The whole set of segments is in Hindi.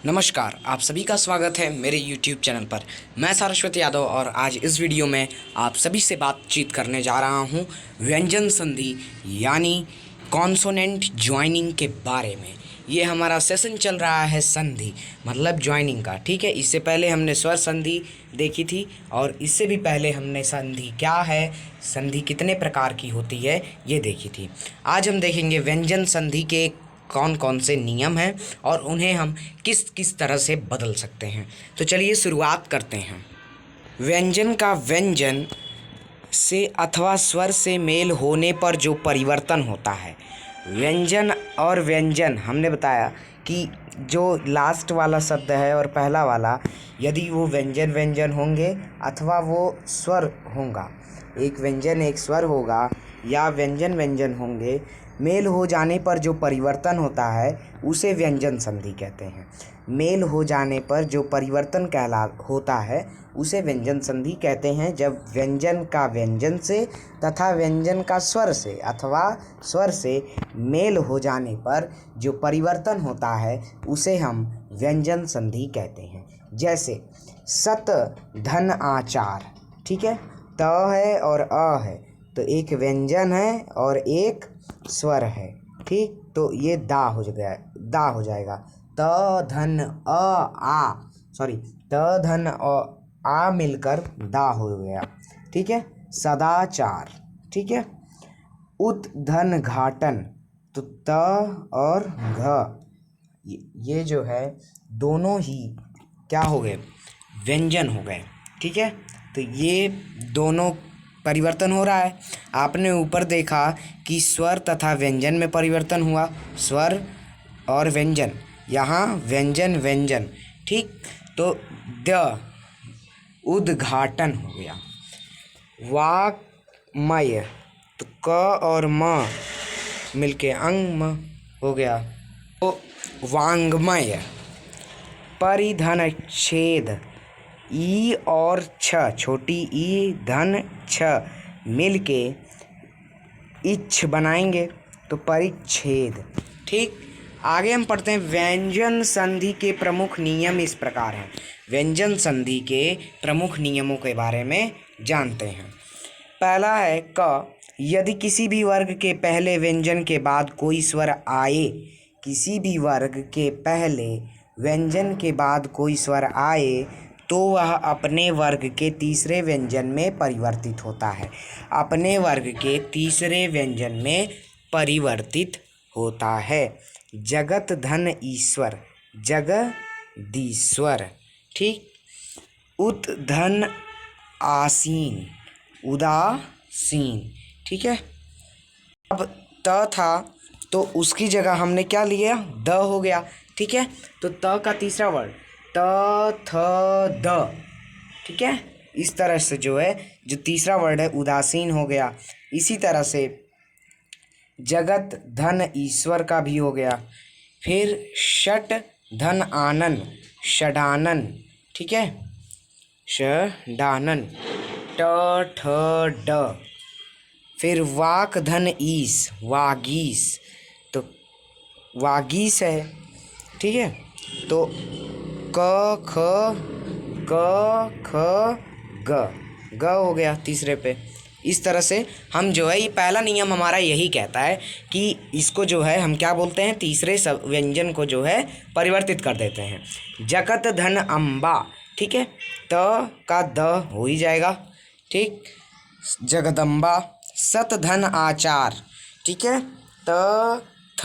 नमस्कार, आप सभी का स्वागत है मेरे YouTube चैनल पर। मैं सारस्वत यादव और आज इस वीडियो में आप सभी से बातचीत करने जा रहा हूं व्यंजन संधि यानी कॉन्सोनेंट ज्वाइनिंग के बारे में। ये हमारा सेशन चल रहा है संधि मतलब ज्वाइनिंग का, ठीक है। इससे पहले हमने स्वर संधि देखी थी और इससे भी पहले हमने संधि क्या है, संधि कितने प्रकार की होती है, ये देखी थी। आज हम देखेंगे व्यंजन संधि के कौन कौन से नियम हैं और उन्हें हम किस किस तरह से बदल सकते हैं। तो चलिए शुरुआत करते हैं। व्यंजन का व्यंजन से अथवा स्वर से मेल होने पर जो परिवर्तन होता है। व्यंजन और व्यंजन हमने बताया कि जो लास्ट वाला शब्द है और पहला वाला, यदि वो व्यंजन व्यंजन होंगे अथवा वो स्वर होगा, एक व्यंजन एक स्वर होगा या व्यंजन व्यंजन होंगे, मेल हो जाने पर जो परिवर्तन होता है उसे व्यंजन संधि कहते हैं। मेल हो जाने पर जो परिवर्तन होता है उसे व्यंजन संधि कहते हैं। जब व्यंजन का व्यंजन से तथा व्यंजन का स्वर से अथवा स्वर से मेल हो जाने पर जो परिवर्तन होता है उसे हम व्यंजन संधि कहते हैं। जैसे सत धन आचार, ठीक है, त है और अ है तो एक व्यंजन है और एक स्वर है, ठीक। तो ये दा हो जाएगा त धन आ मिलकर दा हो गया, ठीक है। सदाचार, ठीक है। उत धन घाटन, तो त और घ ये जो है दोनों ही क्या हो गए, व्यंजन हो गए, ठीक है। तो ये दोनों परिवर्तन हो रहा है। आपने ऊपर देखा कि स्वर तथा व्यंजन में परिवर्तन हुआ, स्वर और व्यंजन, यहाँ व्यंजन व्यंजन, ठीक। तो द उद्घाटन हो गया। वाक्मय, तो क और म मिलके अंग हो गया, तो वांग्मय। परिधन छेद, ई और छ, छोटी ई धन छ मिलके इच्छ बनाएंगे तो परिच्छेद, ठीक। आगे हम पढ़ते हैं व्यंजन संधि के प्रमुख नियम इस प्रकार हैं। व्यंजन संधि के प्रमुख नियमों के बारे में जानते हैं। पहला है क, यदि किसी भी वर्ग के पहले व्यंजन के बाद कोई स्वर आए, किसी भी वर्ग के पहले व्यंजन के बाद कोई स्वर आए तो वह अपने वर्ग के तीसरे व्यंजन में परिवर्तित होता है। अपने वर्ग के तीसरे व्यंजन में परिवर्तित होता है। जगत धन ईश्वर, जगदीश्वर, ठीक। उत धन आसीन, उदासीन, ठीक है। अब त था तो उसकी जगह हमने क्या लिया, द हो गया, ठीक है। तो त का तीसरा वर्ड त थ द, ठीक है। इस तरह से जो है जो तीसरा वर्ड है उदासीन हो गया। इसी तरह से जगत धन ईश्वर का भी हो गया। फिर षट धन आनन, षडानन, ठीक है, षडानन, ट ठ ड। फिर वाक धन ईस, वागीस, तो वागीस है, ठीक है। तो क ख ग हो गया तीसरे पे। इस तरह से हम जो है, ये पहला नियम हमारा यही कहता है कि इसको जो है हम क्या बोलते हैं, तीसरे सब व्यंजन को जो है परिवर्तित कर देते हैं। जगत धन अम्बा, ठीक है, त का द हो ही जाएगा, ठीक, जगदम्बा। सत धन आचार, ठीक है, त थ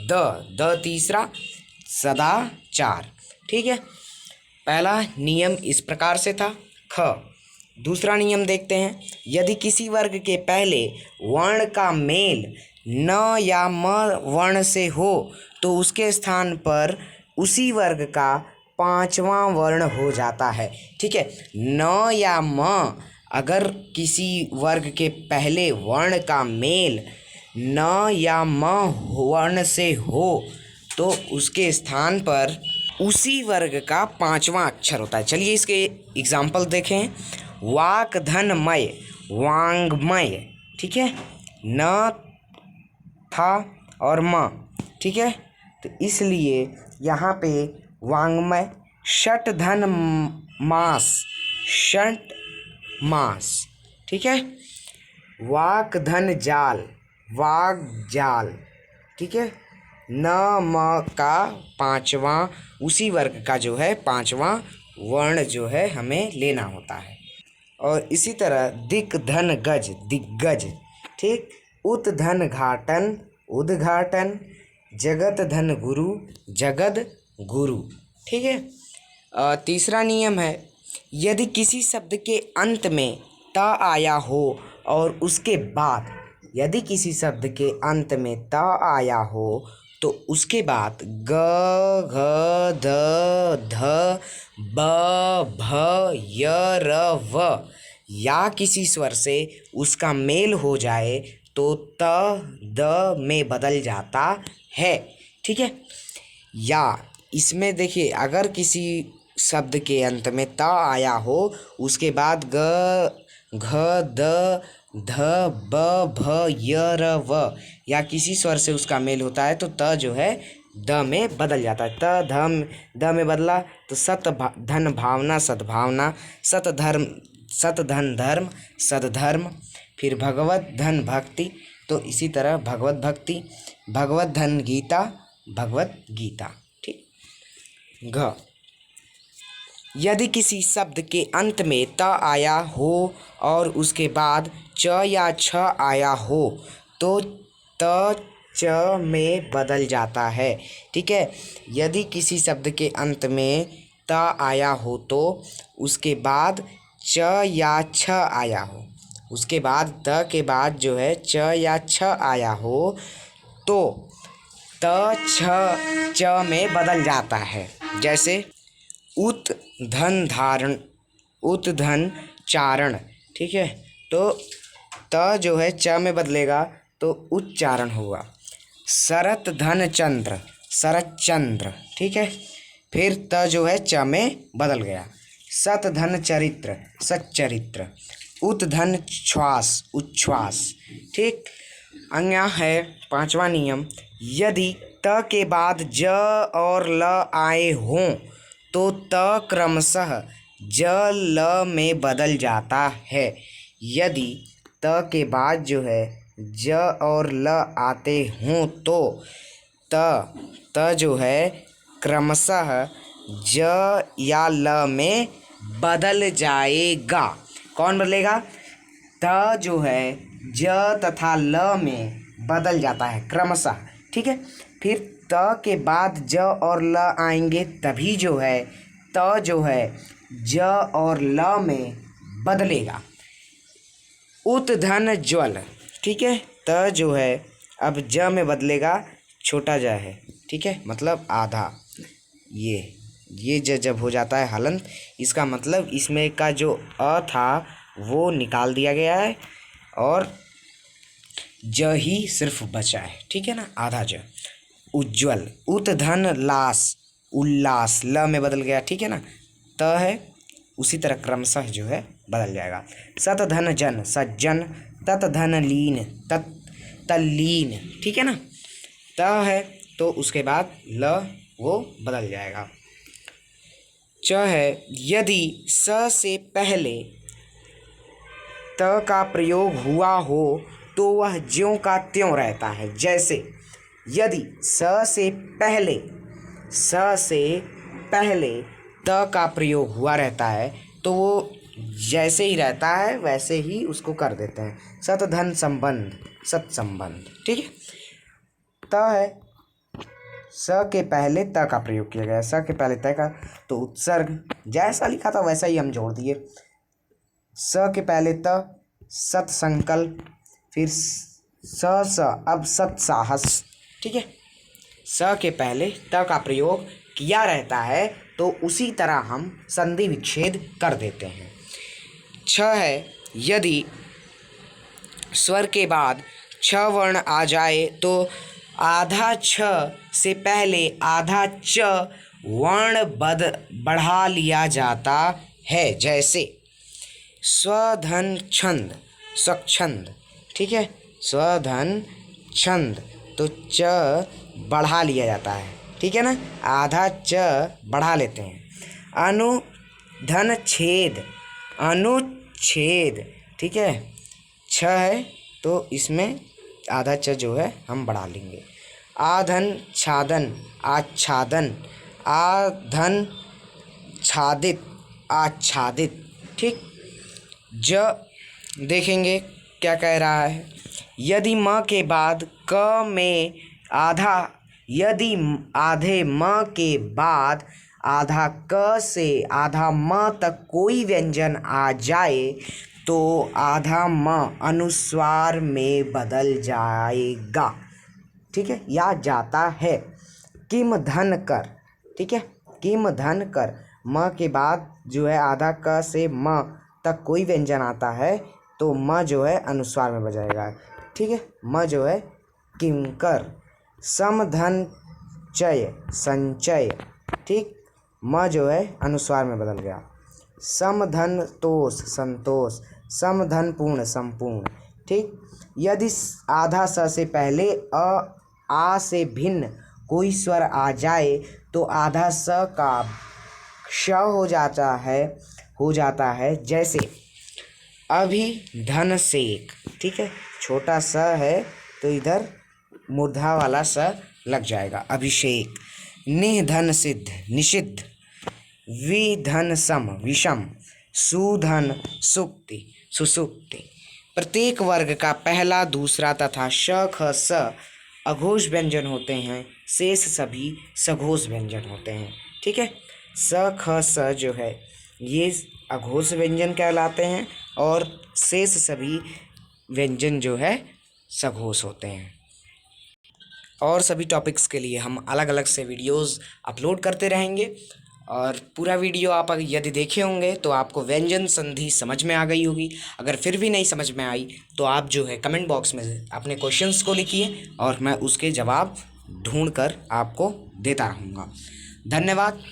द तीसरा, सदाचार, ठीक है। पहला नियम इस प्रकार से था। ख, दूसरा नियम देखते हैं। यदि किसी वर्ग के पहले वर्ण का मेल न या म वर्ण से हो तो उसके स्थान पर उसी वर्ग का पांचवा वर्ण हो जाता है, ठीक है। न या म अगर किसी वर्ग के पहले वर्ण का मेल न या म वर्ण से हो तो उसके स्थान पर उसी वर्ग का पांचवा अक्षर होता है। चलिए इसके एग्जाम्पल देखें। वाक धन मय, वांग्मय, ठीक है, न था और म, ठीक है। तो इसलिए यहाँ पे वाङ्मय, षट धन मास, षट मास, ठीक है। वाक धन जाल, वाग जाल, ठीक है। न म का पांचवा उसी वर्ग का जो है पांचवा वर्ण जो है हमें लेना होता है। और इसी तरह दिक धन गज, दिग्गज, ठीक। उत धन घाटन, उद्घाटन, जगत धन गुरु, जगद गुरु, ठीक है। तीसरा नियम है, यदि किसी शब्द के अंत में त आया हो और उसके बाद, यदि किसी शब्द के अंत में त आया हो तो उसके बाद ग, घ, ध, ध, ब, भ, य, र, व या किसी स्वर से उसका मेल हो जाए तो त, द में बदल जाता है, ठीक है। या इसमें देखिए, अगर किसी शब्द के अंत में त आया हो, उसके बाद ग, घ, द, ध, ब, भ, य, र, व या किसी स्वर से उसका मेल होता है तो त जो है द में बदल जाता है। त धम द में बदला तो सत धन भावना, सद्भावना, सत धन धर्म, सद्धर्म, फिर भगवत धन भक्ति, तो इसी तरह भगवत भक्ति, भगवत धन गीता, भगवत गीता, ठीक। घ, यदि किसी शब्द के अंत में त आया हो और उसके बाद च या छ आया हो तो त च में बदल जाता है, ठीक है। यदि किसी शब्द के अंत में त आया हो तो उसके बाद च या छ आया हो, उसके बाद त के बाद जो है च या छ आया हो तो त छ च में बदल जाता है। जैसे उत धन धारण, उत धन चारण, ठीक है। तो त जो है च में बदलेगा तो उच्चारण होगा। शरत धन चंद्र, शरत चंद्र, ठीक है। फिर त जो है च में बदल गया। सत धन चरित्र, सच्चरित्र। उत धन श्वास, उच्छ्वास, ठीक। अन्य है पांचवा नियम, यदि त के बाद ज और ल आए हों तो त क्रमशः ज ल में बदल जाता है। यदि त के बाद जो है ज और ल आते हों तो त जो है क्रमशः ज या ल में बदल जाएगा। कौन बदलेगा? त जो है ज तथा ल में बदल जाता है क्रमशः, ठीक है। फिर त के बाद ज और ल आएंगे तभी जो है त जो है ज और ल में बदलेगा। उत धन ज्वल, ठीक है। त जो है अब ज में बदलेगा, छोटा ज है, ठीक है, मतलब आधा। ये जब हो जाता है हलंत, इसका मतलब इसमें का जो अ था वो निकाल दिया गया है और ज ही सिर्फ बचा है, ठीक है ना, आधा ज। उज्ज्वल, उत धन लास, उल्लास, ल में बदल गया, ठीक है ना, त है, उसी तरह क्रमशः जो है बदल जाएगा। सत धन जन, सज्जन। तत धन लीन, तल्लीन, ठीक है ना। त है तो उसके बाद ल वो बदल जाएगा। च है, यदि स से पहले त का प्रयोग हुआ हो तो वह ज्यों का त्यों रहता है। जैसे यदि स से पहले त का प्रयोग हुआ रहता है तो वो जैसे ही रहता है वैसे ही उसको कर देते हैं। सत धन संबंध, सत्संबंध, ठीक है। त है, स के पहले त का प्रयोग किया गया, स के पहले त का, तो उत्सर्ग जैसा लिखा था वैसा ही हम जोड़ दिए। स के पहले त, सत संकल्प, फिर स अब सत साहस, ठीक है। स के पहले त का प्रयोग किया रहता है तो उसी तरह हम संधि विच्छेद कर देते हैं। छ है, यदि स्वर के बाद छ वर्ण आ जाए तो आधा छ से पहले आधा च वर्ण बढ़ा लिया जाता है। जैसे स्वधन छंद, स्वच्छंद, ठीक है, स्वधन छंद, तो च बढ़ा लिया जाता है, ठीक है ना, आधा च बढ़ा लेते हैं। अनुधनच्छेद, अनुच्छेद, ठीक है, छ है तो इसमें आधा च जो है हम बढ़ा लेंगे। आधन छादन, आच्छादन, आधन छादित, आच्छादित, ठीक। ज देखेंगे क्या कह रहा है। यदि म के बाद क में आधा, यदि आधे म के बाद आधा क से आधा म तक कोई व्यंजन आ जाए तो आधा म अनुस्वार में बदल जाएगा, ठीक है, या जाता है। किम धन कर, ठीक है, किम धन कर, म के बाद जो है आधा क से म तक कोई व्यंजन आता है तो म जो है अनुस्वार में बजाएगा, ठीक है। म जो है किमकर। समधन चय, संचय, ठीक, म जो है अनुस्वार में बदल गया। समधन तोष, संतोष, समधन पूर्ण, संपूर्ण, ठीक। यदि आधा स से पहले आ से भिन्न कोई स्वर आ जाए तो आधा स का श हो जाता है, जैसे अभिधनसेक, ठीक है, छोटा स है तो इधर मूर्धा वाला स लग जाएगा, अभिषेक। निधन सिद्ध, निषिद्ध। विधन सम, विषम। सुधन सुक्ति, सुसुप्ति। प्रत्येक वर्ग का पहला, दूसरा तथा श ख स अघोष व्यंजन होते हैं, शेष सभी सघोष व्यंजन होते हैं, ठीक है। स ख स जो है ये अघोष व्यंजन कहलाते हैं और शेष सभी व्यंजन जो है सघोष होते हैं। और सभी टॉपिक्स के लिए हम अलग अलग से वीडियोस अपलोड करते रहेंगे और पूरा वीडियो आप यदि देखे होंगे तो आपको व्यंजन संधि समझ में आ गई होगी। अगर फिर भी नहीं समझ में आई तो आप जो है कमेंट बॉक्स में अपने क्वेश्चंस को लिखिए और मैं उसके जवाब ढूंढकर आपको देता रहूँगा। धन्यवाद।